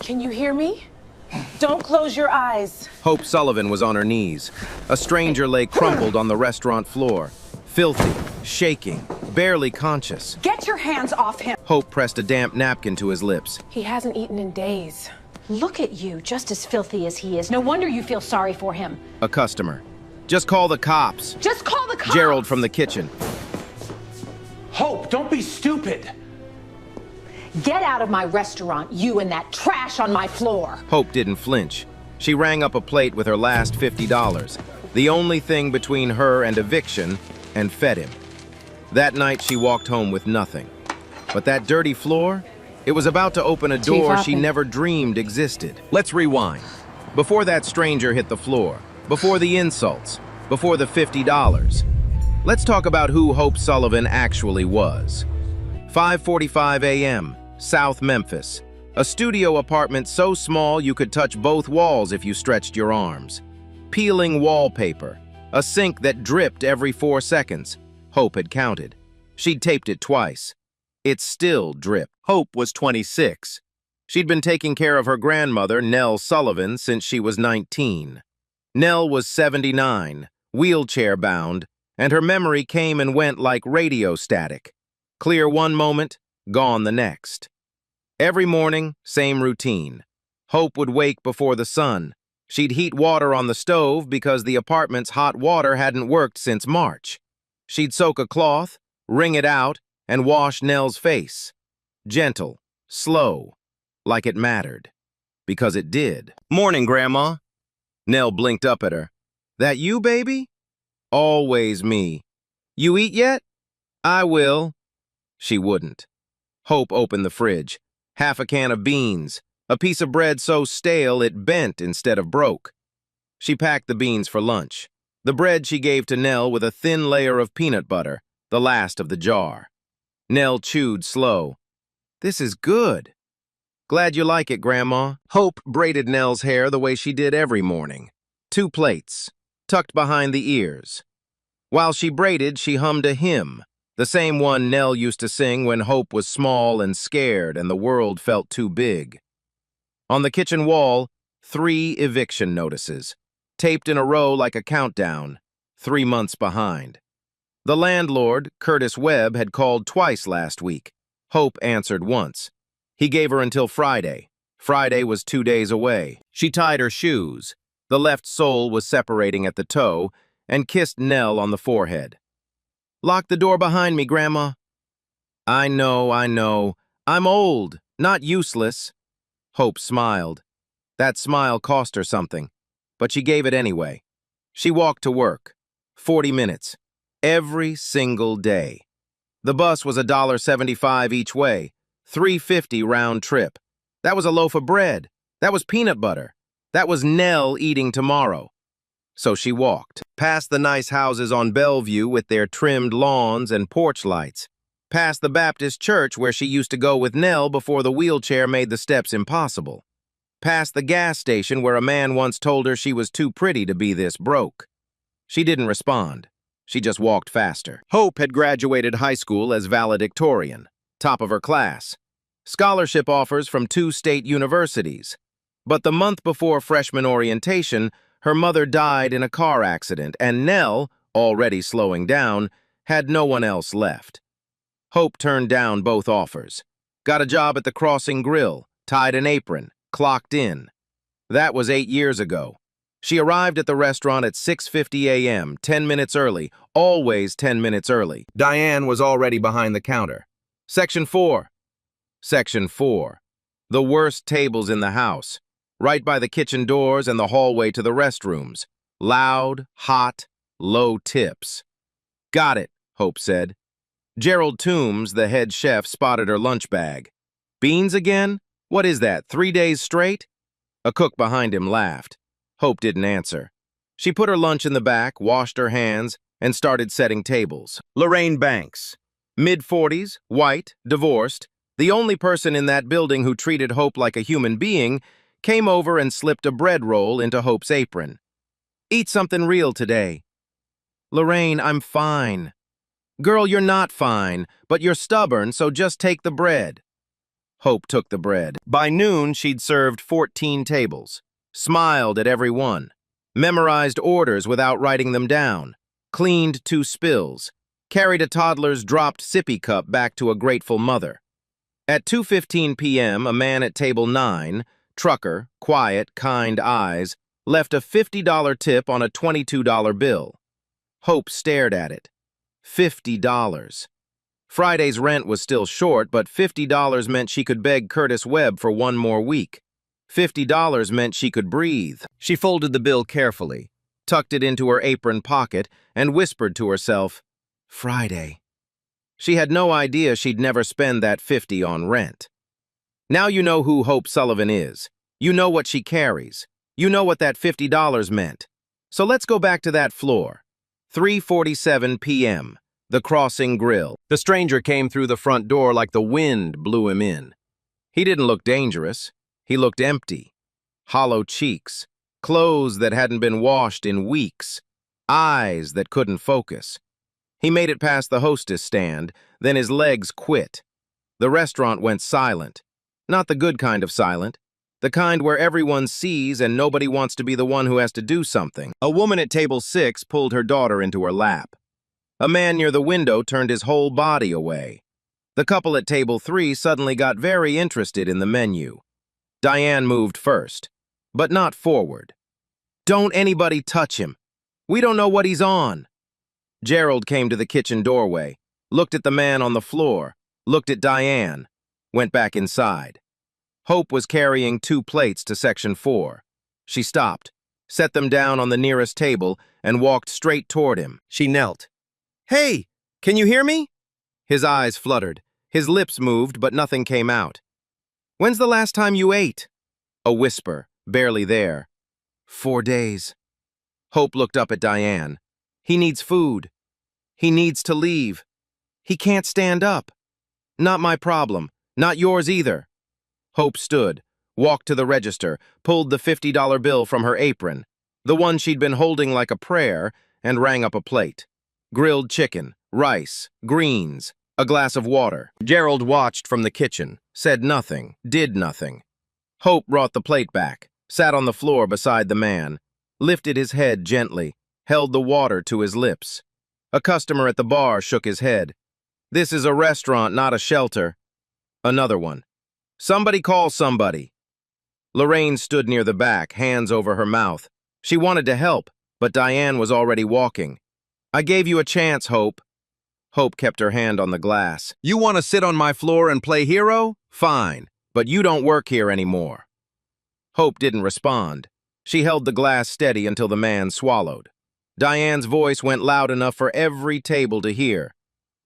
Can you hear me? Don't close your eyes. Hope Sullivan was on her knees. A stranger lay crumpled on the restaurant floor, filthy, shaking, barely conscious. Get your hands off him. Hope pressed a damp napkin to his lips. He hasn't eaten in days. Look at you, just as filthy as he is. No wonder you feel sorry for him. A customer. Just call the cops. Just call the cops. Gerald from the kitchen. Hope, don't be stupid. Get out of my restaurant, you and that trash on my floor. Hope didn't flinch. She rang up a plate with her last $50, the only thing between her and eviction, and fed him. That night she walked home with nothing. But that dirty floor? It was about to open a door she never dreamed existed. Let's rewind. Before that stranger hit the floor, before the insults, before the $50, let's talk about who Hope Sullivan actually was. 5:45 a.m., South Memphis. A studio apartment so small you could touch both walls if you stretched your arms. Peeling wallpaper. A sink that dripped every 4 seconds. Hope had counted. She'd taped it twice. It still dripped. Hope was 26. She'd been taking care of her grandmother, Nell Sullivan, since she was 19. Nell was 79, wheelchair-bound, and her memory came and went like radio static. Clear one moment, gone the next. Every morning, same routine. Hope would wake before the sun. She'd heat water on the stove because the apartment's hot water hadn't worked since March. She'd soak a cloth, wring it out, and wash Nell's face. Gentle, slow, like it mattered. Because it did. Morning, Grandma. Nell blinked up at her. That you, baby? Always me. You eat yet? I will. She wouldn't. Hope opened the fridge. Half a can of beans, a piece of bread so stale it bent instead of broke. She packed the beans for lunch. The bread she gave to Nell with a thin layer of peanut butter, the last of the jar. Nell chewed slow. This is good. Glad you like it, Grandma. Hope braided Nell's hair the way she did every morning. 2 plaits, tucked behind the ears. While she braided, she hummed a hymn. The same one Nell used to sing when Hope was small and scared and the world felt too big. On the kitchen wall, 3 eviction notices, taped in a row like a countdown, 3 months behind. The landlord, Curtis Webb, had called twice last week. Hope answered once. He gave her until Friday. Friday was 2 days away. She tied her shoes. The left sole was separating at the toe, and kissed Nell on the forehead. Lock the door behind me, Grandma. I know. I'm old, not useless. Hope smiled. That smile cost her something, but she gave it anyway. She walked to work. 40 minutes. Every single day. The bus was $1.75 each way, $3.50 round trip. That was a loaf of bread. That was peanut butter. That was Nell eating tomorrow. So she walked, past the nice houses on Bellevue with their trimmed lawns and porch lights, past the Baptist church where she used to go with Nell before the wheelchair made the steps impossible, past the gas station where a man once told her she was too pretty to be this broke. She didn't respond. She just walked faster. Hope had graduated high school as valedictorian, top of her class. Scholarship offers from 2 state universities. But the month before freshman orientation, her mother died in a car accident, and Nell, already slowing down, had no one else left. Hope turned down both offers. Got a job at the Crossing Grill, tied an apron, clocked in. That was 8 years ago. She arrived at the restaurant at 6:50 a.m., 10 minutes early, always 10 minutes early. Diane was already behind the counter. Section 4. Section 4. The worst tables in the house. Right by the kitchen doors and the hallway to the restrooms. Loud, hot, low tips. Got it, Hope said. Gerald Toombs, the head chef, spotted her lunch bag. Beans again? What is that, 3 days straight? A cook behind him laughed. Hope didn't answer. She put her lunch in the back, washed her hands, and started setting tables. Lorraine Banks. Mid-40s, white, divorced, the only person in that building who treated Hope like a human being, came over and slipped a bread roll into Hope's apron. Eat something real today. Lorraine, I'm fine. Girl, you're not fine, but you're stubborn, so just take the bread. Hope took the bread. By noon, she'd served 14 tables, smiled at every one, memorized orders without writing them down, cleaned 2 spills, carried a toddler's dropped sippy cup back to a grateful mother. At 2:15 p.m., a man at table 9, trucker, quiet, kind eyes, left a $50 tip on a $22 bill. Hope stared at it. $50. Friday's rent was still short, but $50 meant she could beg Curtis Webb for 1 more week. $50 meant she could breathe. She folded the bill carefully, tucked it into her apron pocket, and whispered to herself, Friday. She had no idea she'd never spend that $50 on rent. Now you know who Hope Sullivan is. You know what she carries. You know what that $50 meant. So let's go back to that floor. 3:47 p.m., the Crossing Grill. The stranger came through the front door like the wind blew him in. He didn't look dangerous. He looked empty. Hollow cheeks, clothes that hadn't been washed in weeks, eyes that couldn't focus. He made it past the hostess stand, then his legs quit. The restaurant went silent. Not the good kind of silent. The kind where everyone sees and nobody wants to be the one who has to do something. A woman at table 6 pulled her daughter into her lap. A man near the window turned his whole body away. The couple at table 3 suddenly got very interested in the menu. Diane moved first, but not forward. Don't anybody touch him. We don't know what he's on. Gerald came to the kitchen doorway, looked at the man on the floor, looked at Diane, went back inside. Hope was carrying 2 plates to section 4. She stopped, set them down on the nearest table, and walked straight toward him. She knelt. Hey, can you hear me? His eyes fluttered. His lips moved, but nothing came out. When's the last time you ate? A whisper, barely there. 4 days. Hope looked up at Diane. He needs food. He needs to leave. He can't stand up. Not my problem. Not yours either. Hope stood, walked to the register, pulled the $50 bill from her apron, the one she'd been holding like a prayer, and rang up a plate. Grilled chicken, rice, greens, a glass of water. Gerald watched from the kitchen, said nothing, did nothing. Hope brought the plate back, sat on the floor beside the man, lifted his head gently, held the water to his lips. A customer at the bar shook his head. This is a restaurant, not a shelter. Another one. Somebody call somebody. Lorraine stood near the back, hands over her mouth. She wanted to help, but Diane was already walking. I gave you a chance, Hope. Hope kept her hand on the glass. You want to sit on my floor and play hero? Fine, but you don't work here anymore. Hope didn't respond. She held the glass steady until the man swallowed. Diane's voice went loud enough for every table to hear.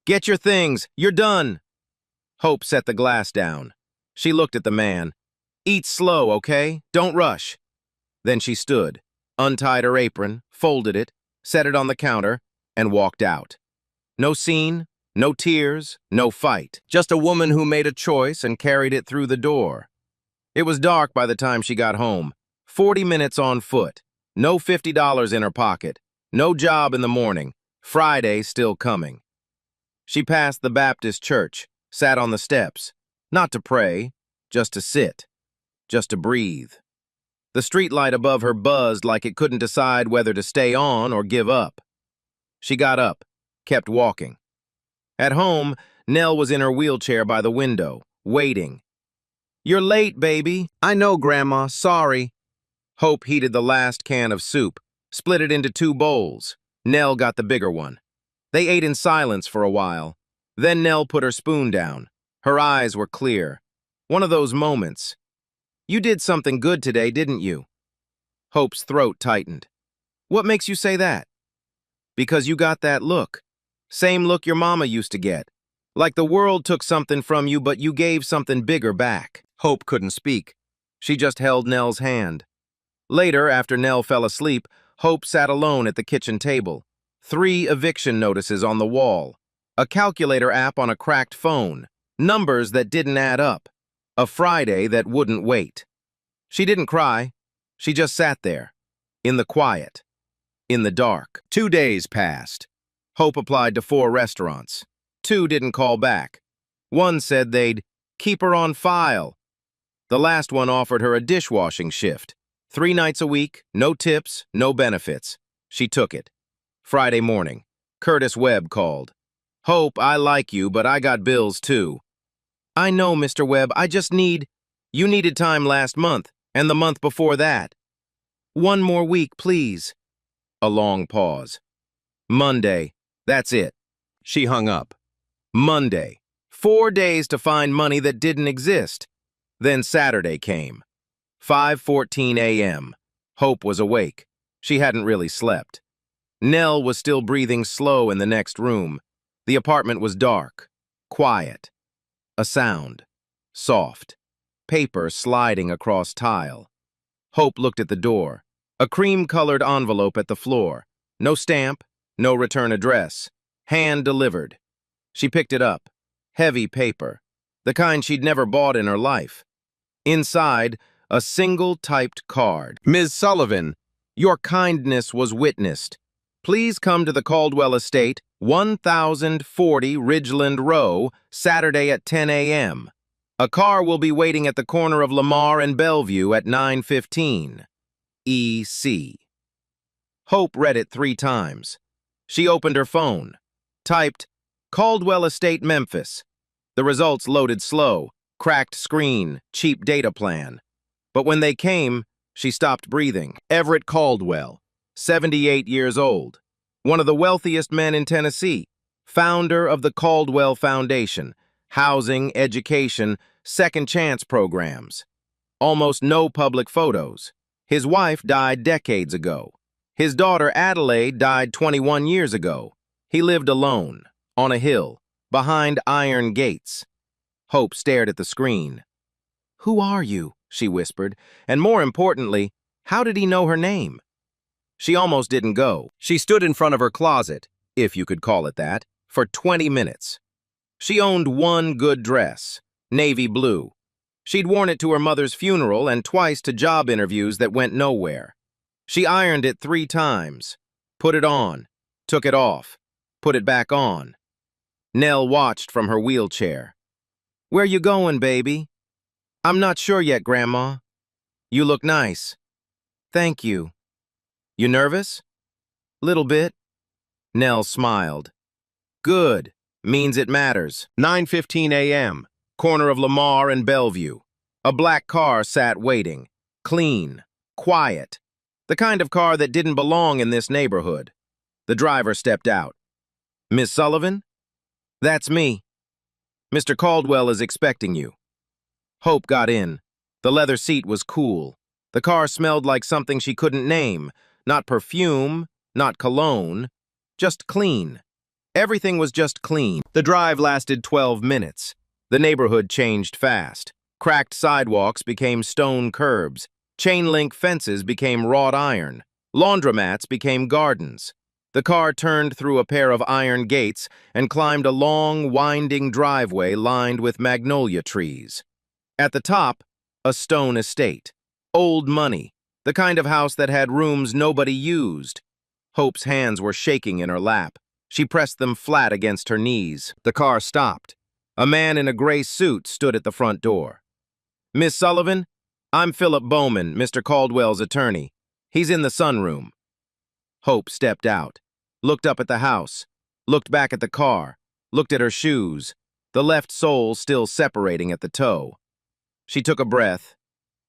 Get your things, you're done. Hope set the glass down. She looked at the man. Eat slow, okay? Don't rush. Then she stood, untied her apron, folded it, set it on the counter, and walked out. No scene, no tears, no fight. Just a woman who made a choice and carried it through the door. It was dark by the time she got home. 40 minutes on foot. No $50 in her pocket. No job in the morning. Friday still coming. She passed the Baptist church, sat on the steps. Not to pray, just to sit. Just to breathe. The streetlight above her buzzed like it couldn't decide whether to stay on or give up. She got up, kept walking. At home, Nell was in her wheelchair by the window, waiting. You're late, baby. I know, Grandma. Sorry. Hope heated the last can of soup, split it into 2 bowls. Nell got the bigger one. They ate in silence for a while. Then Nell put her spoon down. Her eyes were clear. One of those moments. You did something good today, didn't you? Hope's throat tightened. What makes you say that? Because you got that look. Same look your mama used to get. Like the world took something from you, but you gave something bigger back. Hope couldn't speak. She just held Nell's hand. Later, after Nell fell asleep, Hope sat alone at the kitchen table. 3 eviction notices on the wall. A calculator app on a cracked phone. Numbers that didn't add up. A Friday that wouldn't wait. She didn't cry. She just sat there. In the quiet. In the dark. 2 days passed. Hope applied to 4 restaurants. 2 didn't call back. One said they'd Keep her on file. The last one offered her a dishwashing shift. 3 nights a week, no tips, no benefits. She took it. Friday morning, Curtis Webb called. Hope, I like you, but I got bills too. I know, Mr. Webb, I just need... You needed time last month, and the month before that. 1 more week, please. A long pause. Monday, that's it. She hung up. Monday, 4 days to find money that didn't exist. Then Saturday came. 5:14 a.m. Hope was awake. She hadn't really slept. Nell was still breathing slow in the next room. The apartment was dark, quiet. A sound, soft. Paper sliding across tile. Hope looked at the door. A cream-colored envelope at the floor. No stamp, no return address. Hand delivered. She picked it up. Heavy paper. The kind she'd never bought in her life. Inside, a single typed card. Ms. Sullivan, your kindness was witnessed. Please come to the Caldwell Estate, 1040 Ridgeland Row, Saturday at 10 a.m. A car will be waiting at the corner of Lamar and Bellevue at 9:15. E.C. Hope read it 3 times. She opened her phone. Typed, Caldwell Estate, Memphis. The results loaded slow. Cracked screen, cheap data plan. But when they came, she stopped breathing. Everett Caldwell, 78 years old. One of the wealthiest men in Tennessee. Founder of the Caldwell Foundation. Housing, education, second chance programs. Almost no public photos. His wife died decades ago. His daughter Adelaide died 21 years ago. He lived alone, on a hill, behind iron gates. Hope stared at the screen. Who are you? She whispered. And more importantly, how did he know her name? She almost didn't go. She stood in front of her closet, if you could call it that, for 20 minutes. She owned one good dress, navy blue. She'd worn it to her mother's funeral and twice to job interviews that went nowhere. She ironed it 3 times, put it on, took it off, put it back on. Nell watched from her wheelchair. Where you going, baby? I'm not sure yet, Grandma. You look nice. Thank you. You nervous? Little bit. Nell smiled. Good. Means it matters. 9:15 a.m. Corner of Lamar and Bellevue. A black car sat waiting. Clean. Quiet. The kind of car that didn't belong in this neighborhood. The driver stepped out. Miss Sullivan? That's me. Mr. Caldwell is expecting you. Hope got in. The leather seat was cool. The car smelled like something she couldn't name. Not perfume, not cologne, just clean. Everything was just clean. The drive lasted 12 minutes. The neighborhood changed fast. Cracked sidewalks became stone curbs. Chain-link fences became wrought iron. Laundromats became gardens. The car turned through a pair of iron gates and climbed a long, winding driveway lined with magnolia trees. At the top, a stone estate. Old money, the kind of house that had rooms nobody used. Hope's hands were shaking in her lap. She pressed them flat against her knees. The car stopped. A man in a gray suit stood at the front door. Miss Sullivan, I'm Philip Bowman, Mr. Caldwell's attorney. He's in the sunroom. Hope stepped out, looked up at the house, looked back at the car, looked at her shoes, the left sole still separating at the toe. She took a breath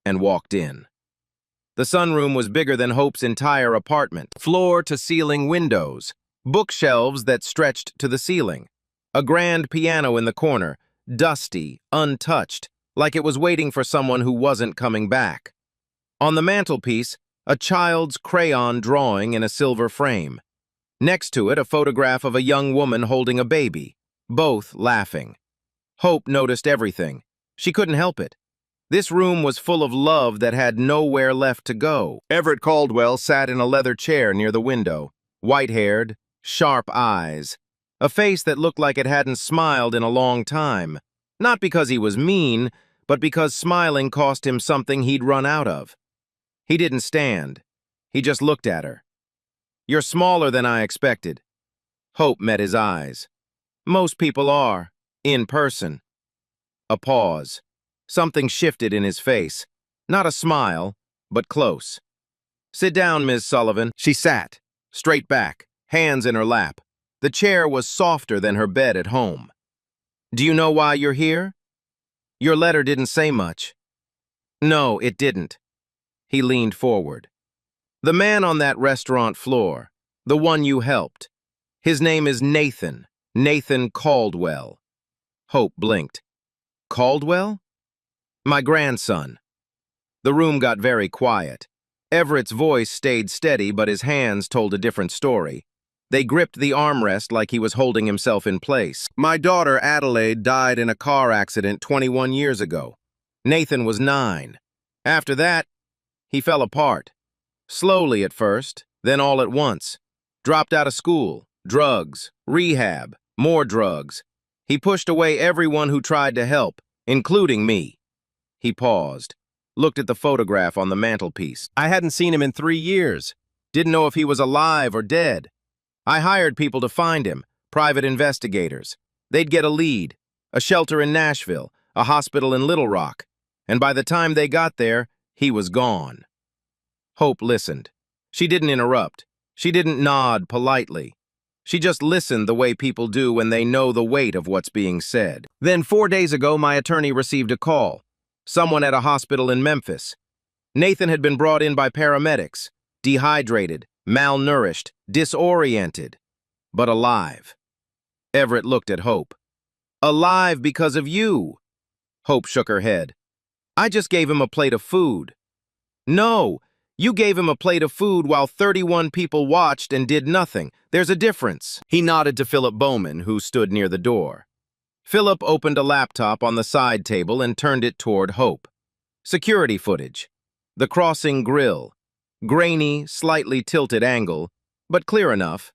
and walked in. The sunroom was bigger than Hope's entire apartment. Floor-to-ceiling windows, bookshelves that stretched to the ceiling, a grand piano in the corner, dusty, untouched, like it was waiting for someone who wasn't coming back. On the mantelpiece, a child's crayon drawing in a silver frame. Next to it, a photograph of a young woman holding a baby, both laughing. Hope noticed everything. She couldn't help it. This room was full of love that had nowhere left to go. Everett Caldwell sat in a leather chair near the window, white-haired, sharp eyes, a face that looked like it hadn't smiled in a long time, not because he was mean, but because smiling cost him something he'd run out of. He didn't stand. He just looked at her. You're smaller than I expected. Hope met his eyes. Most people are, in person. A pause. Something shifted in his face. Not a smile, but close. "Sit down, Ms. Sullivan." She sat, straight back, hands in her lap. The chair was softer than her bed at home. "Do you know why you're here? Your letter didn't say much." "No, it didn't." He leaned forward. "The man on that restaurant floor, the one you helped, his name is Nathan, Nathan Caldwell." Hope blinked. "Caldwell?" "My grandson." The room got very quiet. Everett's voice stayed steady, but his hands told a different story. They gripped the armrest like he was holding himself in place. "My daughter, Adelaide, died in a car accident 21 years ago. Nathan was 9. After that, he fell apart. Slowly at first, then all at once. Dropped out of school, drugs, rehab, more drugs. He pushed away everyone who tried to help, including me." He paused, looked at the photograph on the mantelpiece. "I hadn't seen him in 3 years. Didn't know if he was alive or dead. I hired people to find him, private investigators. They'd get a lead, a shelter in Nashville, a hospital in Little Rock, and by the time they got there, he was gone." Hope listened. She didn't interrupt. She didn't nod politely. She just listened the way people do when they know the weight of what's being said. "Then 4 days ago, my attorney received a call. Someone at a hospital in Memphis. Nathan had been brought in by paramedics, dehydrated, malnourished, disoriented, but alive." Everett looked at Hope. "Alive because of you." Hope shook her head. "I just gave him a plate of food." "No, you gave him a plate of food while 31 people watched and did nothing. There's a difference." He nodded to Philip Bowman, who stood near the door. Philip opened a laptop on the side table and turned it toward Hope. Security footage. The crossing grill. Grainy, slightly tilted angle, but clear enough.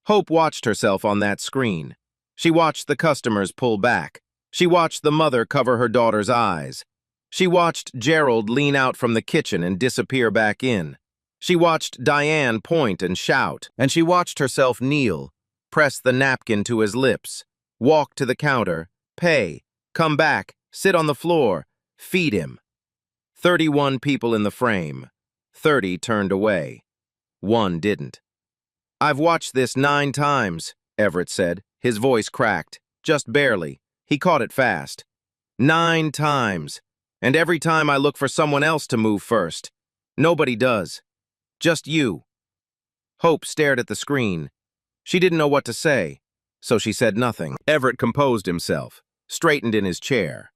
Hope watched herself on that screen. She watched the customers pull back. She watched the mother cover her daughter's eyes. She watched Gerald lean out from the kitchen and disappear back in. She watched Diane point and shout, and she watched herself kneel, press the napkin to his lips, walk to the counter, pay, come back, sit on the floor, feed him. 31 people in the frame. 30 turned away. 1 didn't. "I've watched this 9 times, Everett said. His voice cracked, just barely. He caught it fast. 9 times. And every time I look for someone else to move first. Nobody does. Just you." Hope stared at the screen. She didn't know what to say, so she said nothing. Everett composed himself, straightened in his chair.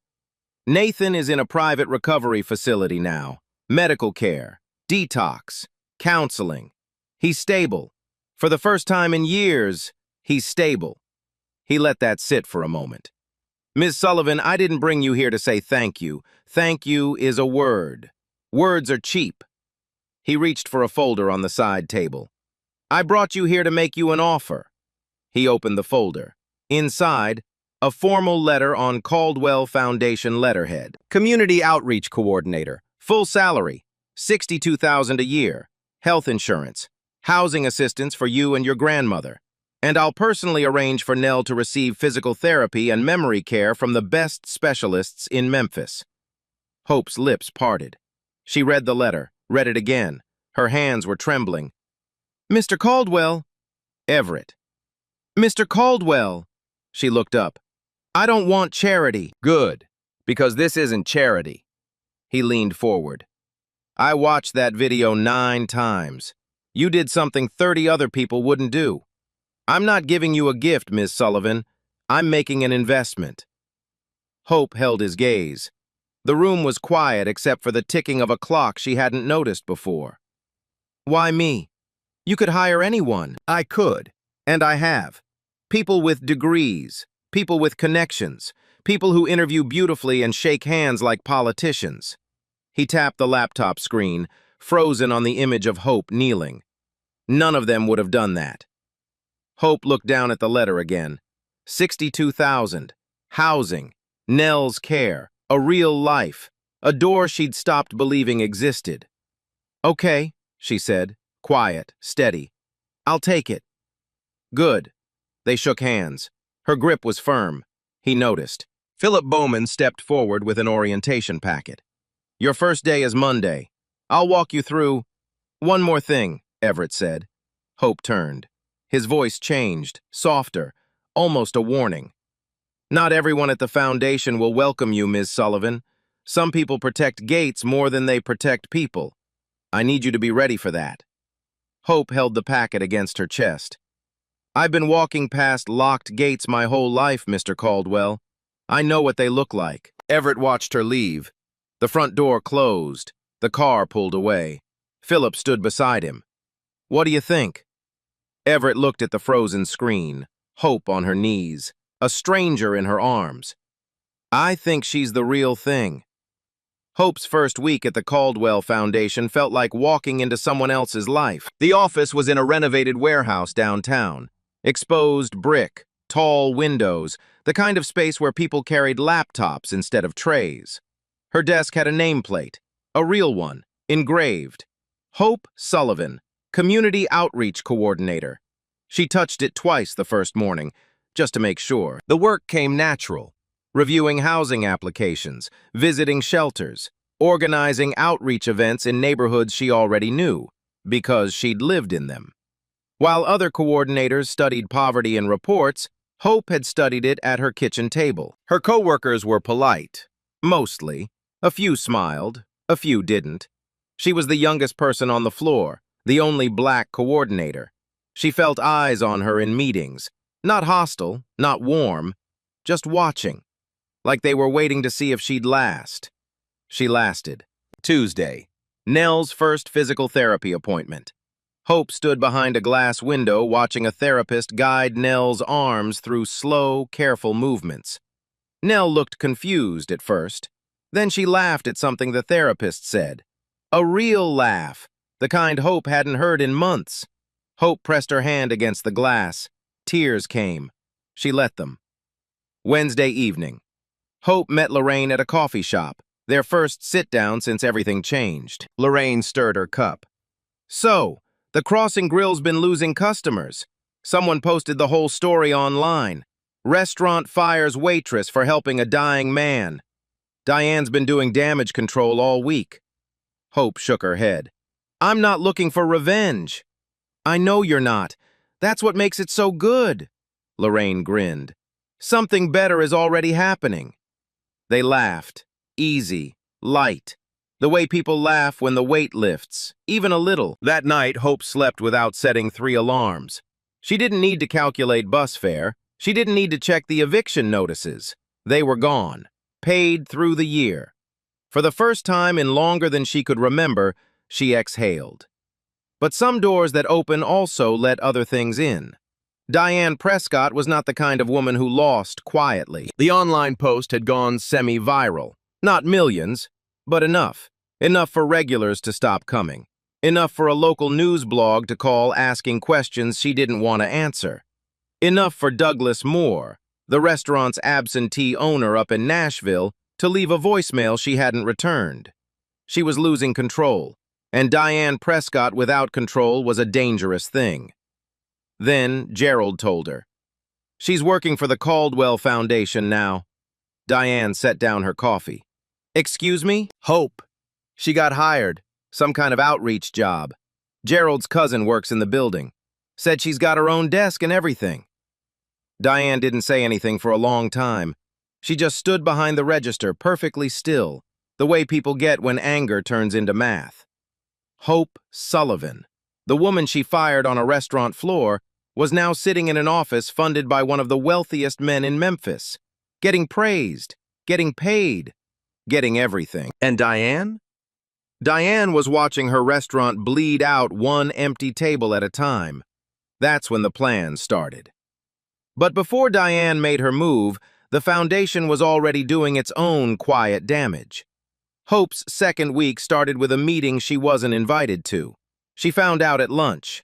"Nathan is in a private recovery facility now. Medical care, detox, counseling. He's stable. For the first time in years, he's stable." He let that sit for a moment. "Ms. Sullivan, I didn't bring you here to say thank you. Thank you is a word. Words are cheap." He reached for a folder on the side table. "I brought you here to make you an offer." He opened the folder. Inside, a formal letter on Caldwell Foundation letterhead. "Community Outreach Coordinator. Full salary. $62,000 a year. Health insurance. Housing assistance for you and your grandmother. And I'll personally arrange for Nell to receive physical therapy and memory care from the best specialists in Memphis." Hope's lips parted. She read the letter, read it again. Her hands were trembling. "Mr. Caldwell." "Everett." "Mr. Caldwell." She looked up. "I don't want charity." "Good, because this isn't charity." He leaned forward. "I watched that video 9 times. You did something 30 other people wouldn't do. I'm not giving you a gift, Ms. Sullivan. I'm making an investment." Hope held his gaze. The room was quiet except for the ticking of a clock she hadn't noticed before. "Why me? You could hire anyone." "I could, and I have. People with degrees, people with connections, people who interview beautifully and shake hands like politicians." He tapped the laptop screen, frozen on the image of Hope kneeling. None of them would have done that. Hope looked down at the letter again. 62,000. Housing. Nell's care. A real life. A door she'd stopped believing existed. "Okay," she said, quiet, steady. "I'll take it." "Good." They shook hands. Her grip was firm. He noticed. Philip Bowman stepped forward with an orientation packet. Your first day is Monday. I'll walk you through. One more thing, Everett said. Hope turned. His voice changed, softer, almost a warning. Not everyone at the foundation will welcome you, Ms. Sullivan. Some people protect gates more than they protect people. I need you to be ready for that. Hope held the packet against her chest. I've been walking past locked gates my whole life, Mr. Caldwell. I know what they look like. Everett watched her leave. The front door closed. The car pulled away. Philip stood beside him. What do you think? Everett looked at the frozen screen. Hope on her knees. A stranger in her arms. I think she's the real thing. Hope's first week at the Caldwell Foundation felt like walking into someone else's life. The office was in a renovated warehouse downtown. Exposed brick, tall windows, the kind of space where people carried laptops instead of trays. Her desk had a nameplate, a real one, engraved. Hope Sullivan, Community Outreach Coordinator. She touched it twice the first morning, just to make sure. The work came natural. Reviewing housing applications, visiting shelters, organizing outreach events in neighborhoods she already knew, because she'd lived in them. While other coordinators studied poverty in reports, Hope had studied it at her kitchen table. Her coworkers were polite, mostly. A few smiled, a few didn't. She was the youngest person on the floor, the only black coordinator. She felt eyes on her in meetings, not hostile, not warm, just watching. Like they were waiting to see if she'd last. She lasted. Tuesday, Nell's first physical therapy appointment. Hope stood behind a glass window watching a therapist guide Nell's arms through slow, careful movements. Nell looked confused at first. Then she laughed at something the therapist said. A real laugh, the kind Hope hadn't heard in months. Hope pressed her hand against the glass. Tears came. She let them. Wednesday evening. Hope met Lorraine at a coffee shop, their first sit-down since everything changed. Lorraine stirred her cup. So, the Crossing Grill's been losing customers. Someone posted the whole story online. Restaurant fires waitress for helping a dying man. Diane's been doing damage control all week. Hope shook her head. I'm not looking for revenge. I know you're not. That's what makes it so good. Lorraine grinned. Something better is already happening. They laughed. Easy. Light. The way people laugh when the weight lifts, even a little. That night, Hope slept without setting 3 alarms. She didn't need to calculate bus fare. She didn't need to check the eviction notices. They were gone. Paid through the year. For the first time in longer than she could remember, she exhaled. But some doors that open also let other things in. Diane Prescott was not the kind of woman who lost quietly. The online post had gone semi-viral. Not millions, but enough. Enough for regulars to stop coming. Enough for a local news blog to call asking questions she didn't want to answer. Enough for Douglas Moore, the restaurant's absentee owner up in Nashville, to leave a voicemail she hadn't returned. She was losing control, and Diane Prescott without control was a dangerous thing. Then Gerald told her. She's working for the Caldwell Foundation now. Diane set down her coffee. Excuse me? Hope. She got hired. Some kind of outreach job. Gerald's cousin works in the building. Said she's got her own desk and everything. Diane didn't say anything for a long time. She just stood behind the register, perfectly still, the way people get when anger turns into math. Hope Sullivan, the woman she fired on a restaurant floor, was now sitting in an office funded by one of the wealthiest men in Memphis, getting praised, getting paid, getting everything. And Diane? Diane was watching her restaurant bleed out one empty table at a time. That's when the plan started. But before Diane made her move, the foundation was already doing its own quiet damage. Hope's second week started with a meeting she wasn't invited to. She found out at lunch.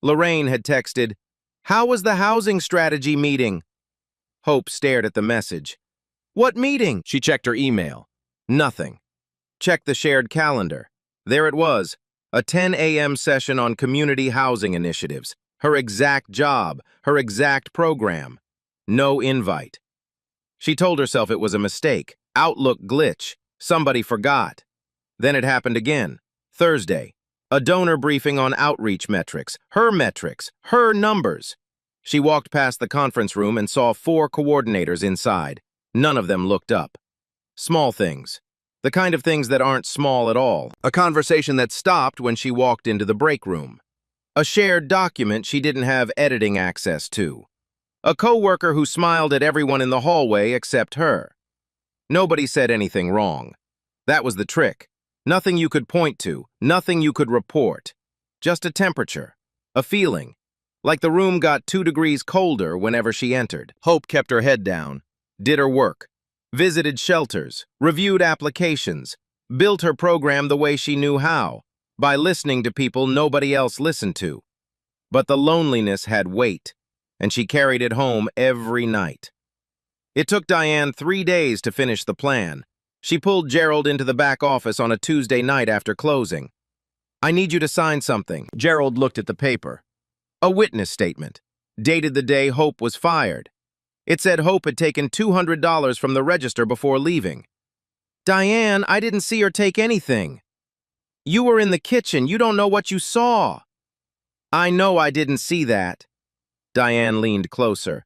Lorraine had texted, "How was the housing strategy meeting?" Hope stared at the message. "What meeting?" She checked her email. Nothing. Checked the shared calendar. There it was, a 10 a.m. session on community housing initiatives. Her exact job, her exact program. No invite. She told herself it was a mistake, Outlook glitch, somebody forgot. Then it happened again. Thursday, a donor briefing on outreach metrics, her numbers. She walked past the conference room and saw 4 coordinators inside. None of them looked up. Small things. The kind of things that aren't small at all. A conversation that stopped when she walked into the break room. A shared document she didn't have editing access to. A coworker who smiled at everyone in the hallway except her. Nobody said anything wrong. That was the trick. Nothing you could point to, nothing you could report. Just a temperature, a feeling, like the room got 2 degrees colder whenever she entered. Hope kept her head down, did her work, visited shelters, reviewed applications, built her program the way she knew how, by listening to people nobody else listened to. But the loneliness had weight, and she carried it home every night. It took Diane 3 days to finish the plan. She pulled Gerald into the back office on a Tuesday night after closing. "I need you to sign something." Gerald looked at the paper. A witness statement, dated the day Hope was fired. It said Hope had taken $200 from the register before leaving. "Diane, I didn't see her take anything." "You were in the kitchen. You don't know what you saw." "I know I didn't see that." Diane leaned closer.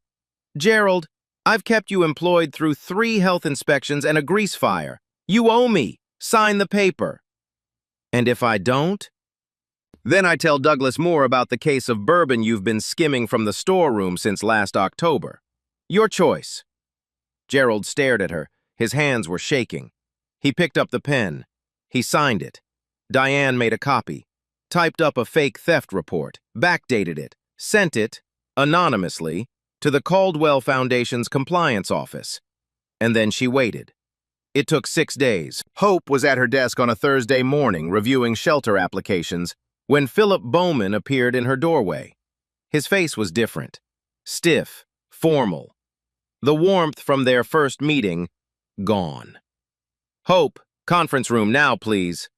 "Gerald, I've kept you employed through 3 health inspections and a grease fire. You owe me. Sign the paper." "And if I don't?" "Then I tell Douglas more about the case of bourbon you've been skimming from the storeroom since last October. Your choice." Gerald stared at her. His hands were shaking. He picked up the pen. He signed it. Diane made a copy, typed up a fake theft report, backdated it, sent it, anonymously, to the Caldwell Foundation's compliance office. And then she waited. It took 6 days. Hope was at her desk on a Thursday morning reviewing shelter applications when Philip Bowman appeared in her doorway. His face was different. Stiff, formal. The warmth from their first meeting, gone. "Hope, conference room now, please."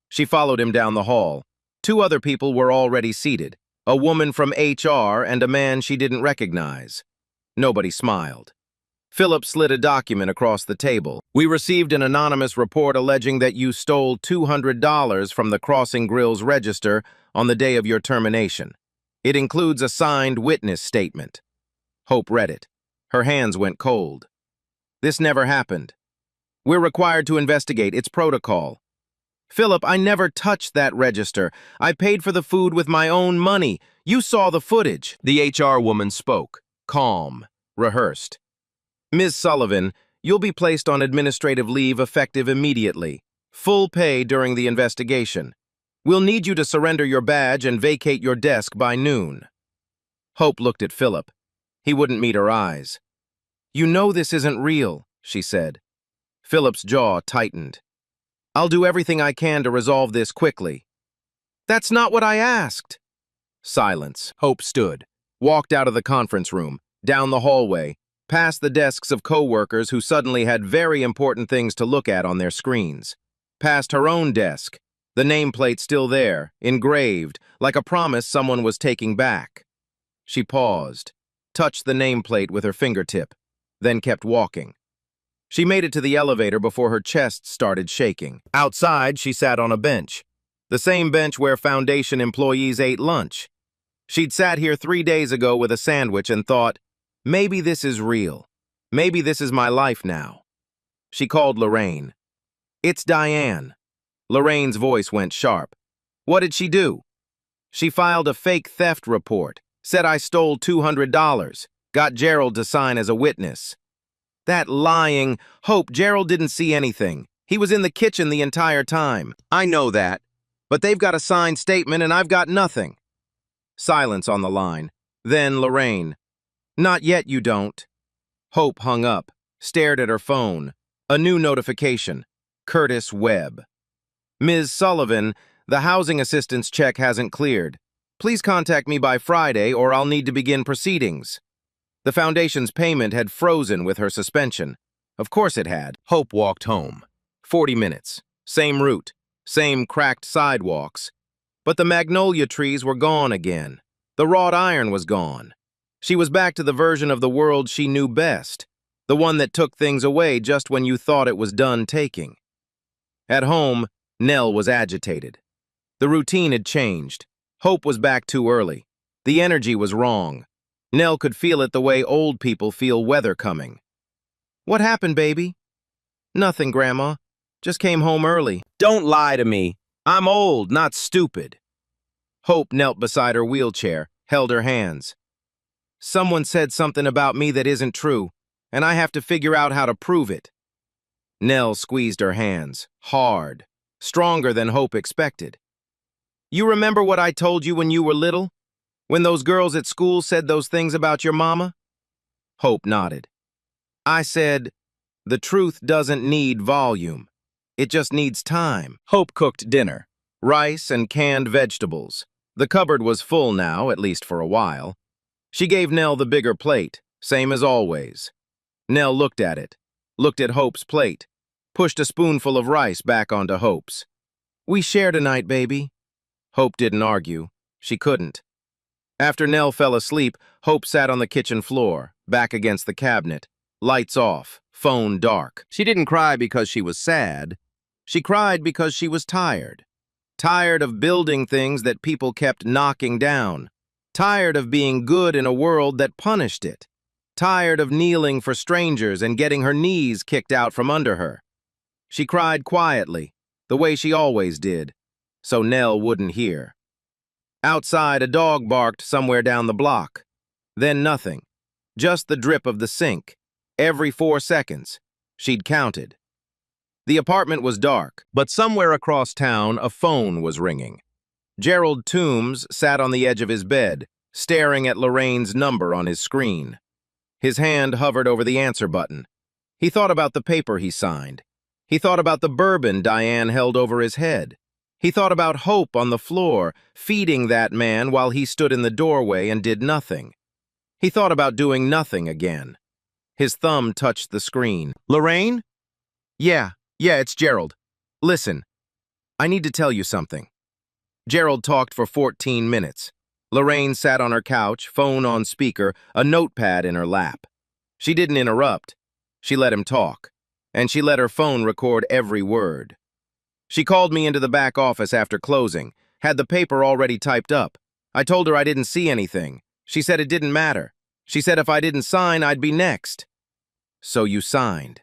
She followed him down the hall. 2 other people were already seated. A woman from HR and a man she didn't recognize. Nobody smiled. Philip slid a document across the table. "We received an anonymous report alleging that you stole $200 from the Crossing Grill's register on the day of your termination. It includes a signed witness statement." Hope read it. Her hands went cold. "This never happened. We're required to investigate. It's protocol." "Philip, I never touched that register. I paid for the food with my own money. You saw the footage." The HR woman spoke, calm, rehearsed. "Ms. Sullivan, you'll be placed on administrative leave effective immediately. Full pay during the investigation. We'll need you to surrender your badge and vacate your desk by noon." Hope looked at Philip. He wouldn't meet her eyes. "You know this isn't real," she said. Philip's jaw tightened. "I'll do everything I can to resolve this quickly." "That's not what I asked." Silence. Hope stood, walked out of the conference room, down the hallway, past the desks of co-workers who suddenly had very important things to look at on their screens, past her own desk, the nameplate still there, engraved, like a promise someone was taking back. She paused, touched the nameplate with her fingertip, then kept walking. She made it to the elevator before her chest started shaking. Outside, she sat on a bench, the same bench where Foundation employees ate lunch. She'd sat here 3 days ago with a sandwich and thought, maybe this is real. Maybe this is my life now. She called Lorraine. "It's Diane." Lorraine's voice went sharp. "What did she do?" "She filed a fake theft report, said I stole $200, got Gerald to sign as a witness." "That lying, Hope, Gerald didn't see anything. He was in the kitchen the entire time." "I know that, but they've got a signed statement and I've got nothing." Silence on the line. Then Lorraine. "Not yet, you don't." Hope hung up, stared at her phone. A new notification. Curtis Webb. "Ms. Sullivan, the housing assistance check hasn't cleared. Please contact me by Friday or I'll need to begin proceedings." The Foundation's payment had frozen with her suspension. Of course it had. Hope walked home. 40 minutes. Same route. Same cracked sidewalks. But the magnolia trees were gone again. The wrought iron was gone. She was back to the version of the world she knew best. The one that took things away just when you thought it was done taking. At home, Nell was agitated. The routine had changed. Hope was back too early. The energy was wrong. Nell could feel it the way old people feel weather coming. "What happened, baby?" "Nothing, Grandma. Just came home early." "Don't lie to me. I'm old, not stupid." Hope knelt beside her wheelchair, held her hands. "Someone said something about me that isn't true, and I have to figure out how to prove it." Nell squeezed her hands, hard, stronger than Hope expected. "You remember what I told you when you were little? When those girls at school said those things about your mama?" Hope nodded. "I said, the truth doesn't need volume. It just needs time." Hope cooked dinner. Rice and canned vegetables. The cupboard was full now, at least for a while. She gave Nell the bigger plate, same as always. Nell looked at it, looked at Hope's plate, pushed a spoonful of rice back onto Hope's. "We share tonight, baby." Hope didn't argue. She couldn't. After Nell fell asleep, Hope sat on the kitchen floor, back against the cabinet, lights off, phone dark. She didn't cry because she was sad. She cried because she was tired. Tired of building things that people kept knocking down. Tired of being good in a world that punished it. Tired of kneeling for strangers and getting her knees kicked out from under her. She cried quietly, the way she always did, so Nell wouldn't hear. Outside, a dog barked somewhere down the block. Then nothing. Just the drip of the sink. Every 4 seconds. She'd counted. The apartment was dark, but somewhere across town, a phone was ringing. Gerald Toombs sat on the edge of his bed, staring at Lorraine's number on his screen. His hand hovered over the answer button. He thought about the paper he signed. He thought about the bourbon Diane held over his head. He thought about Hope on the floor, feeding that man while he stood in the doorway and did nothing. He thought about doing nothing again. His thumb touched the screen. "Lorraine?" Yeah, it's Gerald. "Listen, I need to tell you something." Gerald talked for 14 minutes. Lorraine sat on her couch, phone on speaker, a notepad in her lap. She didn't interrupt. She let him talk, and she let her phone record every word. "She called me into the back office after closing, had the paper already typed up. I told her I didn't see anything. She said it didn't matter. She said if I didn't sign, I'd be next." "So you signed?"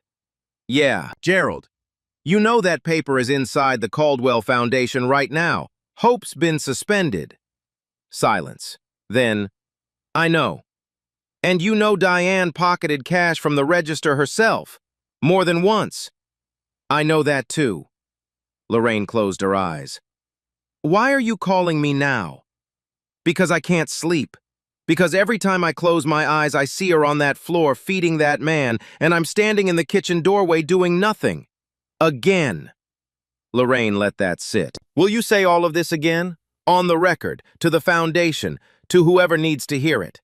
"Yeah, Gerald. You know that paper is inside the Caldwell Foundation right now. Hope's been suspended." Silence. Then, "I know. And you know Diane pocketed cash from the register herself, more than once." "I know that too." Lorraine closed her eyes. "Why are you calling me now?" "Because I can't sleep. Because every time I close my eyes, I see her on that floor feeding that man, and I'm standing in the kitchen doorway doing nothing. Again." Lorraine let that sit. "Will you say all of this again? On the record, to the foundation, to whoever needs to hear it."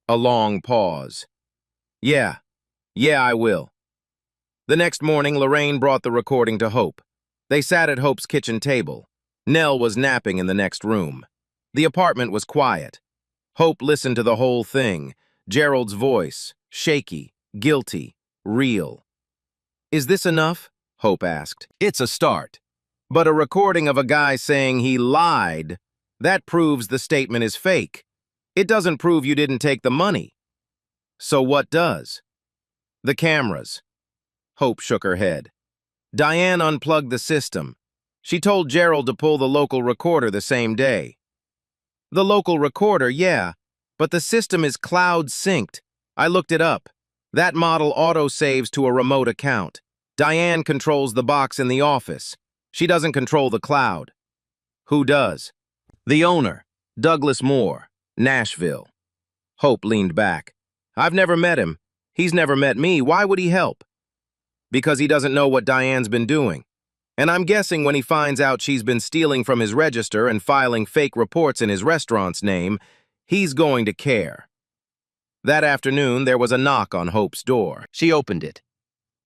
A long pause. Yeah, I will." The next morning, Lorraine brought the recording to Hope. They sat at Hope's kitchen table. Nell was napping in the next room. The apartment was quiet. Hope listened to the whole thing. Gerald's voice, shaky, guilty, real. "Is this enough?" Hope asked. "It's a start. But a recording of a guy saying he lied, that proves the statement is fake. It doesn't prove you didn't take the money." "So what does?" "The cameras." Hope shook her head. "Diane unplugged the system. She told Gerald to pull the local recorder the same day." "The local recorder, yeah, but the system is cloud synced. I looked it up. That model auto-saves to a remote account. Diane controls the box in the office. She doesn't control the cloud." "Who does?" "The owner, Douglas Moore, Nashville." Hope leaned back. "I've never met him. He's never met me. Why would he help?" "Because he doesn't know what Diane's been doing. And I'm guessing when he finds out she's been stealing from his register and filing fake reports in his restaurant's name, he's going to care." That afternoon, there was a knock on Hope's door. She opened it.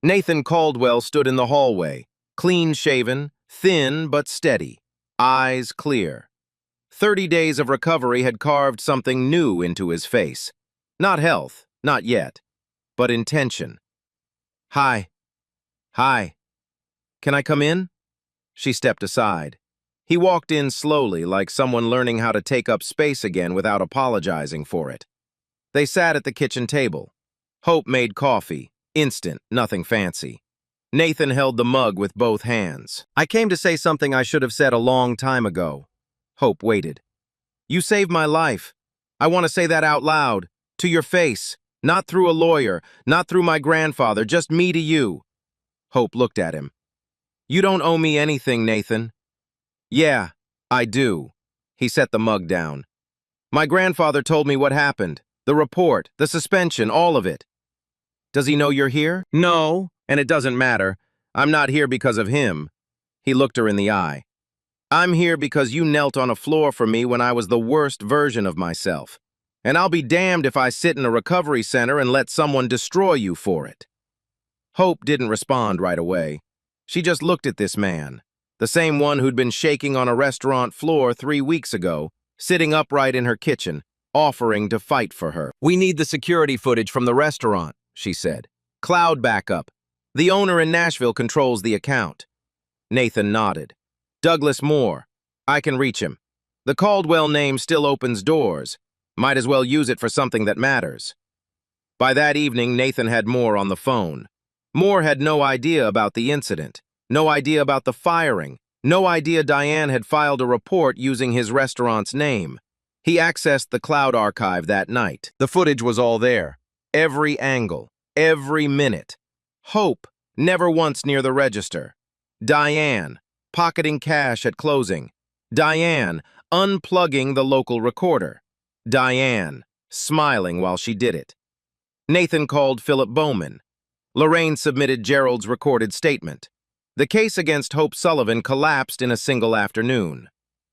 Nathan Caldwell stood in the hallway, clean-shaven, thin but steady, eyes clear. 30 days of recovery had carved something new into his face. Not health, not yet. but intention. Hi. Hi. Can I come in? She stepped aside. He walked in slowly, like someone learning how to take up space again without apologizing for it. They sat at the kitchen table. Hope made coffee. Instant, nothing fancy. Nathan held the mug with both hands. I came to say something I should have said a long time ago. Hope waited. You saved my life. I want to say that out loud, to your face, not through a lawyer, not through my grandfather, just me to you. Hope looked at him. You don't owe me anything, Nathan. Yeah, I do. He set the mug down. My grandfather told me what happened. The report, the suspension, all of it. Does he know you're here? No, and it doesn't matter. I'm not here because of him. He looked her in the eye. I'm here because you knelt on a floor for me when I was the worst version of myself. And I'll be damned if I sit in a recovery center and let someone destroy you for it. Hope didn't respond right away. She just looked at this man, the same one who'd been shaking on a restaurant floor 3 weeks ago, sitting upright in her kitchen, offering to fight for her. We need the security footage from the restaurant, she said. Cloud backup. The owner in Nashville controls the account. Nathan nodded. Douglas Moore. I can reach him. The Caldwell name still opens doors. Might as well use it for something that matters. By that evening, Nathan had Moore on the phone. Moore had no idea about the incident, no idea about the firing, no idea Diane had filed a report using his restaurant's name. He accessed the cloud archive that night. The footage was all there. Every angle, every minute. Hope, never once near the register. Diane, pocketing cash at closing. Diane, unplugging the local recorder. Diane, smiling while she did it. Nathan called Philip Bowman. Lorraine submitted Gerald's recorded statement. The case against Hope Sullivan collapsed in a single afternoon.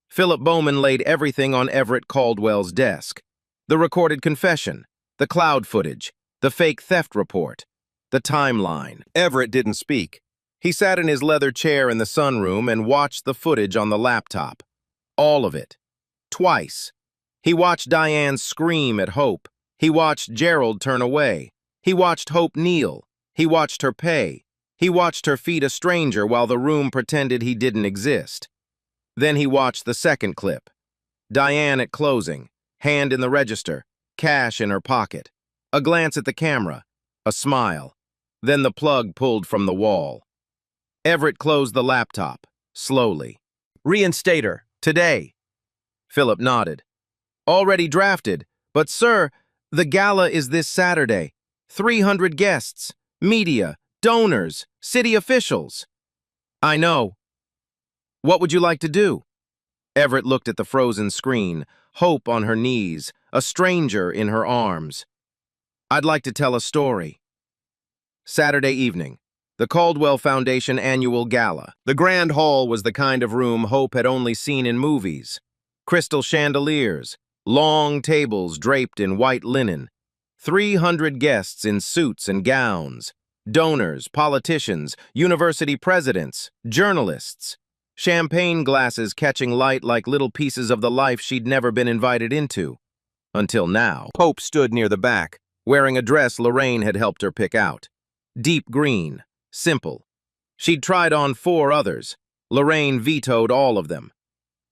Philip Bowman laid everything on Everett Caldwell's desk. The recorded confession, the cloud footage, the fake theft report, the timeline. Everett didn't speak. He sat in his leather chair in the sunroom and watched the footage on the laptop. All of it. Twice. He watched Diane scream at Hope. He watched Gerald turn away. He watched Hope kneel. He watched her pay. He watched her feed a stranger while the room pretended he didn't exist. Then he watched the second clip. Diane at closing, hand in the register, cash in her pocket. A glance at the camera, a smile. Then the plug pulled from the wall. Everett closed the laptop, slowly. Reinstate her, today. Philip nodded. Already drafted, but sir, the gala is this Saturday. 300 guests, media, donors, city officials. I know. What would you like to do? Everett looked at the frozen screen, Hope on her knees, a stranger in her arms. I'd like to tell a story. Saturday evening, the Caldwell Foundation annual gala. The grand hall was the kind of room Hope had only seen in movies. Crystal chandeliers, long tables draped in white linen, 300 guests in suits and gowns, donors, politicians, university presidents, journalists, champagne glasses catching light like little pieces of the life she'd never been invited into. Until now. Hope stood near the back, wearing a dress Lorraine had helped her pick out. Deep green, simple. She'd tried on 4 others. Lorraine vetoed all of them.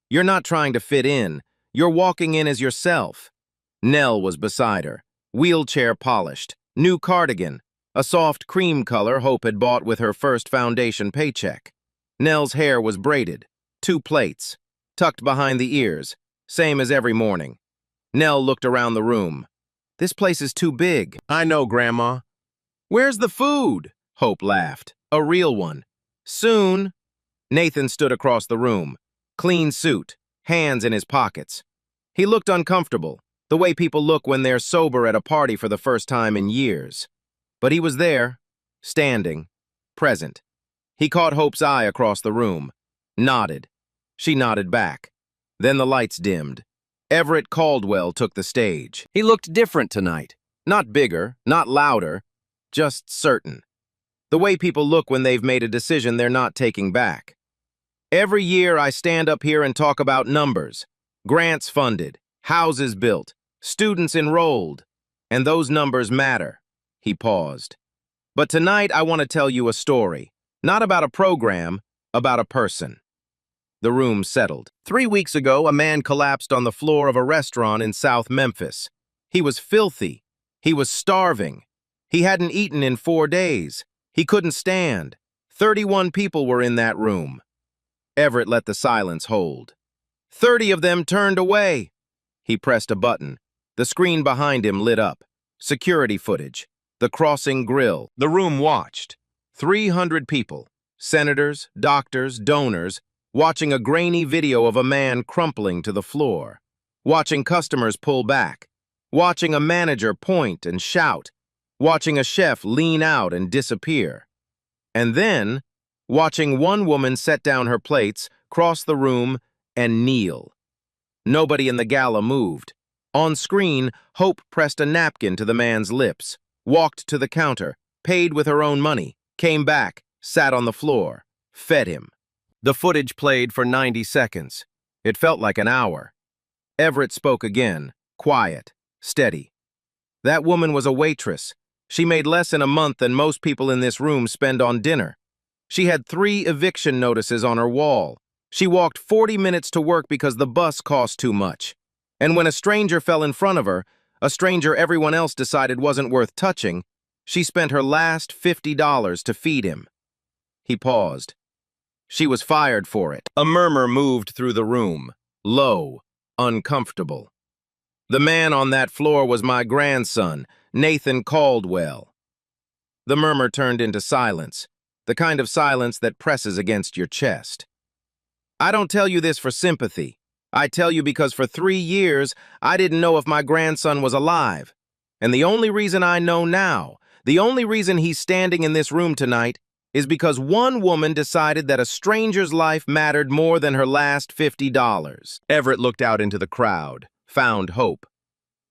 You're not trying to fit in. You're walking in as yourself. Nell was beside her, wheelchair polished, new cardigan, a soft cream color Hope had bought with her first foundation paycheck. Nell's hair was braided, 2 plaits, tucked behind the ears, same as every morning. Nell looked around the room. This place is too big. I know, Grandma. Where's the food? Hope laughed. A real one. Soon. Nathan stood across the room. Clean suit, hands in his pockets. He looked uncomfortable, the way people look when they're sober at a party for the first time in years. But he was there, standing, present. He caught Hope's eye across the room, nodded. She nodded back. Then the lights dimmed. Everett Caldwell took the stage. He looked different tonight. Not bigger, not louder, just certain. The way people look when they've made a decision they're not taking back. Every year I stand up here and talk about numbers. Grants funded, houses built, students enrolled. And those numbers matter. He paused. But tonight I want to tell you a story. Not about a program, about a person. The room settled. 3 weeks ago, a man collapsed on the floor of a restaurant in South Memphis. He was filthy. He was starving. He hadn't eaten in 4 days. He couldn't stand. 31 people were in that room. Everett let the silence hold. 30 of them turned away. He pressed a button. The screen behind him lit up. Security footage. The crossing grill. The room watched. 300 people, senators, doctors, donors, watching a grainy video of a man crumpling to the floor, watching customers pull back, watching a manager point and shout, watching a chef lean out and disappear. And then, watching one woman set down her plates, cross the room, and kneel. Nobody in the gala moved. On screen, Hope pressed a napkin to the man's lips, walked to the counter, paid with her own money, came back, sat on the floor, fed him. The footage played for 90 seconds. It felt like an hour. Everett spoke again, quiet, steady. That woman was a waitress. She made less in a month than most people in this room spend on dinner. She had 3 eviction notices on her wall. She walked 40 minutes to work because the bus cost too much. And when a stranger fell in front of her, a stranger everyone else decided wasn't worth touching, she spent her last $50 to feed him. He paused. She was fired for it. A murmur moved through the room, low, uncomfortable. The man on that floor was my grandson, Nathan Caldwell. The murmur turned into silence, the kind of silence that presses against your chest. I don't tell you this for sympathy. I tell you because for 3 years, I didn't know if my grandson was alive. And the only reason I know now, the only reason he's standing in this room tonight, is because one woman decided that a stranger's life mattered more than her last $50. Everett looked out into the crowd, found Hope.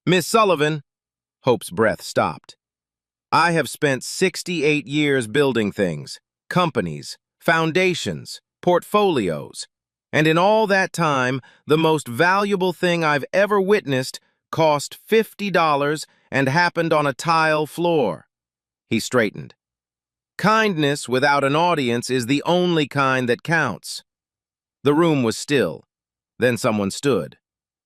Miss Sullivan, Hope's breath stopped. I have spent 68 years building things, companies, foundations, portfolios, and in all that time, the most valuable thing I've ever witnessed cost $50 and happened on a tile floor. He straightened. Kindness without an audience is the only kind that counts. The room was still. Then someone stood.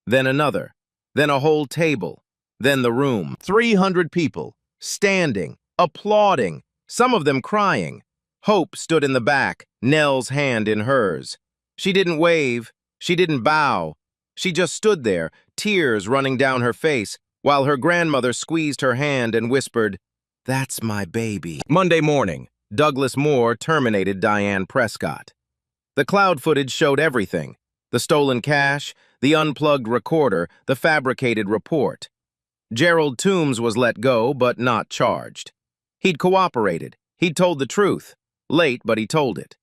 Then another. Then a whole table. Then the room. 300 people, standing, applauding, some of them crying. Hope stood in the back, Nell's hand in hers. She didn't wave. She didn't bow. She just stood there, tears running down her face, while her grandmother squeezed her hand and whispered, "That's my baby." Monday morning, Douglas Moore terminated Diane Prescott. The cloud footage showed everything: the stolen cash, the unplugged recorder, the fabricated report. Gerald Toombs was let go, but not charged. He'd cooperated. He'd told the truth. Late, but he told it.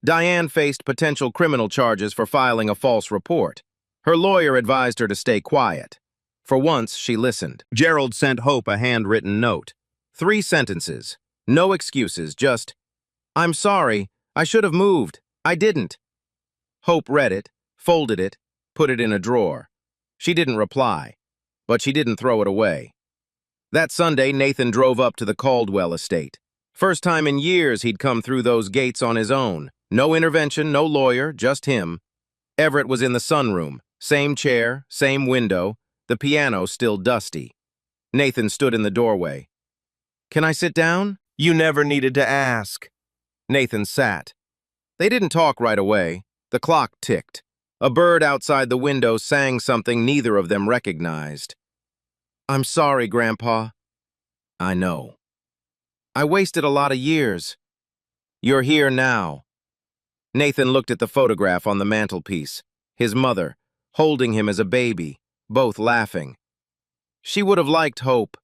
Diane faced potential criminal charges for filing a false report. Her lawyer advised her to stay quiet. For once, she listened. Gerald sent Hope a handwritten note. 3 sentences. No excuses, just, "I'm sorry. I should have moved. I didn't." Hope read it, folded it, put it in a drawer. She didn't reply, but she didn't throw it away. That Sunday, Nathan drove up to the Caldwell estate. First time in years he'd come through those gates on his own. No intervention, no lawyer, just him. Everett was in the sunroom. Same chair, same window, the piano still dusty. Nathan stood in the doorway. "Can I sit down?" "You never needed to ask." Nathan sat. They didn't talk right away. The clock ticked. A bird outside the window sang something neither of them recognized. "I'm sorry, Grandpa." "I know. I wasted a lot of years. You're here now." Nathan looked at the photograph on the mantelpiece. His mother, holding him as a baby, both laughing. She would have liked Hope.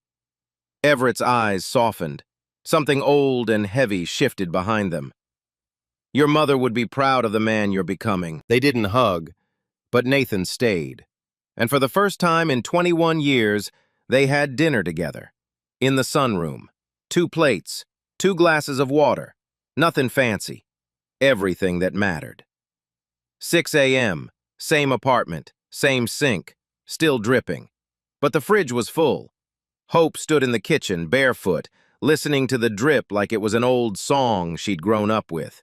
Everett's eyes softened. Something old and heavy shifted behind them. Your mother would be proud of the man you're becoming. They didn't hug, but Nathan stayed. And for the first time in 21 years, they had dinner together. In the sunroom. 2 plates, 2 glasses of water. Nothing fancy. Everything that mattered. 6 a.m., same apartment, same sink, still dripping. But the fridge was full. Hope stood in the kitchen, barefoot, listening to the drip like it was an old song she'd grown up with.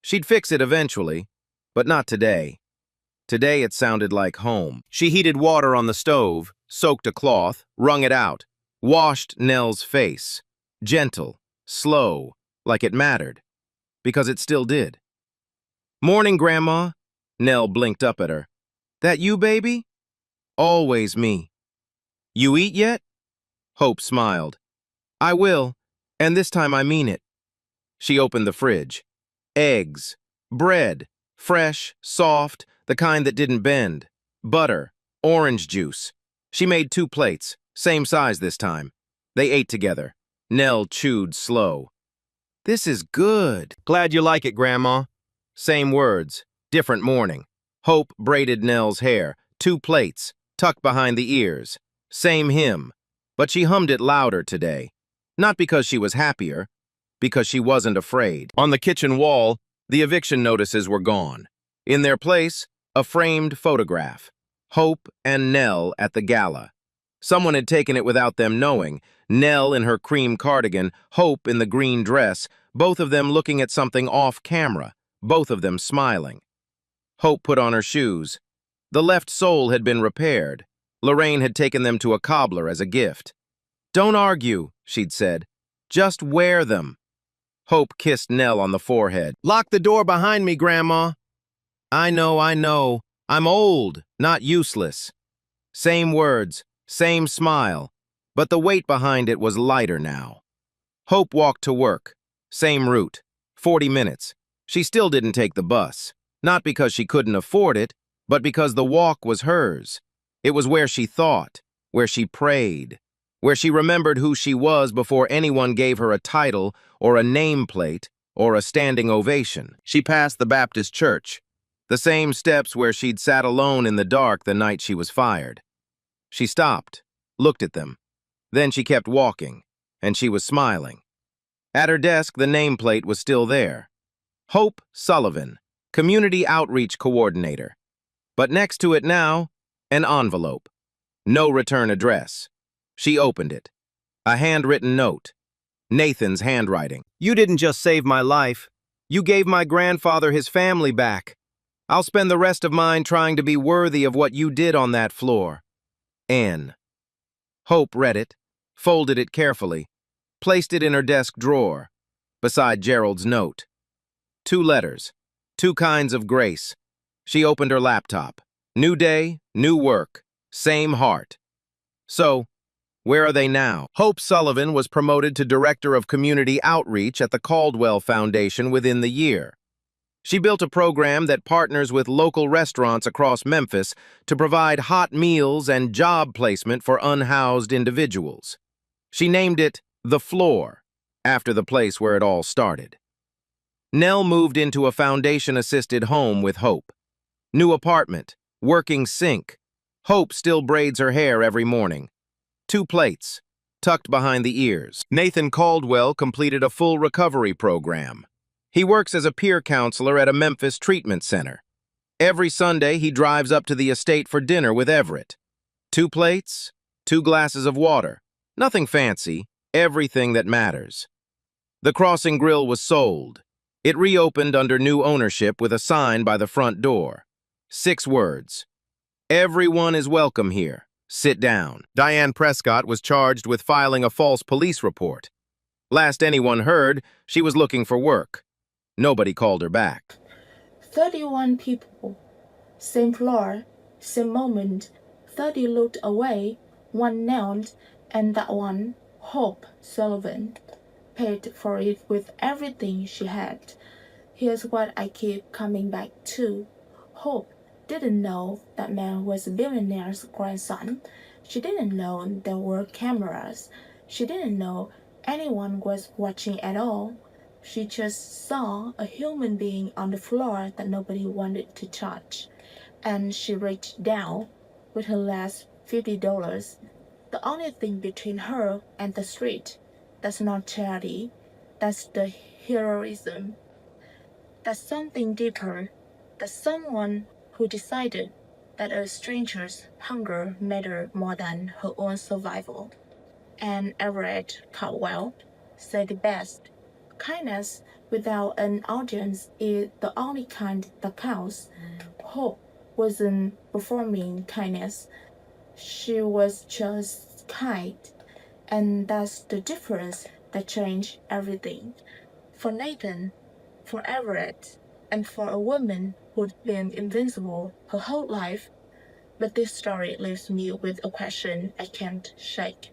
She'd fix it eventually, but not today. Today it sounded like home. She heated water on the stove, soaked a cloth, wrung it out, washed Nell's face. Gentle, slow, like it mattered. Because it still did. "Morning, Grandma." Nell blinked up at her. "That you, baby?" "Always me." "You eat yet?" Hope smiled. "I will, and this time I mean it." She opened the fridge. Eggs, bread, fresh, soft, the kind that didn't bend, butter, orange juice. She made 2 plates, same size this time. They ate together. Nell chewed slow. "This is good." "Glad you like it, Grandma." Same words, different morning. Hope braided Nell's hair, 2 plates, tucked behind the ears. Same hymn, but she hummed it louder today. Not because she was happier, because she wasn't afraid. On the kitchen wall, the eviction notices were gone. In their place, a framed photograph. Hope and Nell at the gala. Someone had taken it without them knowing. Nell in her cream cardigan, Hope in the green dress, both of them looking at something off camera, both of them smiling. Hope put on her shoes. The left sole had been repaired. Lorraine had taken them to a cobbler as a gift. "Don't argue," she'd said. "Just wear them." Hope kissed Nell on the forehead. "Lock the door behind me, Grandma." I know. I'm old, not useless." Same words, same smile, but the weight behind it was lighter now. Hope walked to work. Same route. 40 minutes. She still didn't take the bus. Not because she couldn't afford it, but because the walk was hers. It was where she thought, where she prayed, where she remembered who she was before anyone gave her a title or a nameplate or a standing ovation. She passed the Baptist church, the same steps where she'd sat alone in the dark the night she was fired. She stopped, looked at them. Then she kept walking, and she was smiling. At her desk, the nameplate was still there. Hope Sullivan, Community Outreach Coordinator. But next to it now, an envelope. No return address. She opened it. A handwritten note. Nathan's handwriting. "You didn't just save my life. You gave my grandfather his family back. I'll spend the rest of mine trying to be worthy of what you did on that floor. Anne." Hope read it, folded it carefully, placed it in her desk drawer, beside Gerald's note. 2 letters, 2 kinds of grace. She opened her laptop. New day, new work, same heart. So, where are they now? Hope Sullivan was promoted to Director of Community Outreach at the Caldwell Foundation within the year. She built a program that partners with local restaurants across Memphis to provide hot meals and job placement for unhoused individuals. She named it The Floor, after the place where it all started. Nell moved into a foundation-assisted home with Hope. New apartment, working sink. Hope still braids her hair every morning. 2 plates, tucked behind the ears. Nathan Caldwell completed a full recovery program. He works as a peer counselor at a Memphis treatment center. Every Sunday, he drives up to the estate for dinner with Everett. 2 plates, 2 glasses of water. Nothing fancy, everything that matters. The Crossing Grill was sold. It reopened under new ownership with a sign by the front door. 6 words. "Everyone is welcome here. Sit down." Diane Prescott was charged with filing a false police report. Last anyone heard, she was looking for work. Nobody called her back. 31 people, same floor, same moment. 30 looked away, 1 knelt, and that one, Hope Sullivan, paid for it with everything she had. Here's what I keep coming back to. Hope didn't know that man was a billionaire's grandson. She didn't know there were cameras. She didn't know anyone was watching at all. She just saw a human being on the floor that nobody wanted to touch. And she reached down with her last $50. The only thing between her and the street. That's not charity. That's the heroism. That's something deeper. That's someone who decided that a stranger's hunger mattered more than her own survival. and Everett Caldwell said it best. Kindness without an audience is the only kind that counts. Hope wasn't performing kindness, she was just kind. And that's the difference that changed everything. For Nathan, for Everett, and for a woman who'd been invincible her whole life. But this story leaves me with a question I can't shake.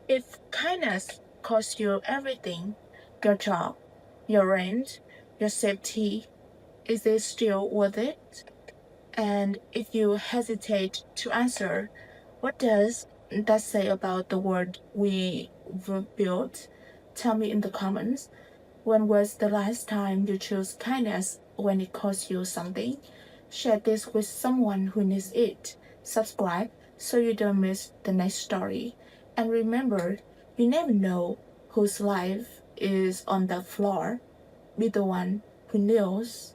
If kindness costs you everything, your job, your rent, your safety, is it still worth it? And if you hesitate to answer, what does that say about the world we've built? Tell me in the comments. When was the last time you chose kindness when it cost you something? Share this with someone who needs it. Subscribe so you don't miss the next story. And remember, you never know whose life is on the floor. Be the one who kneels.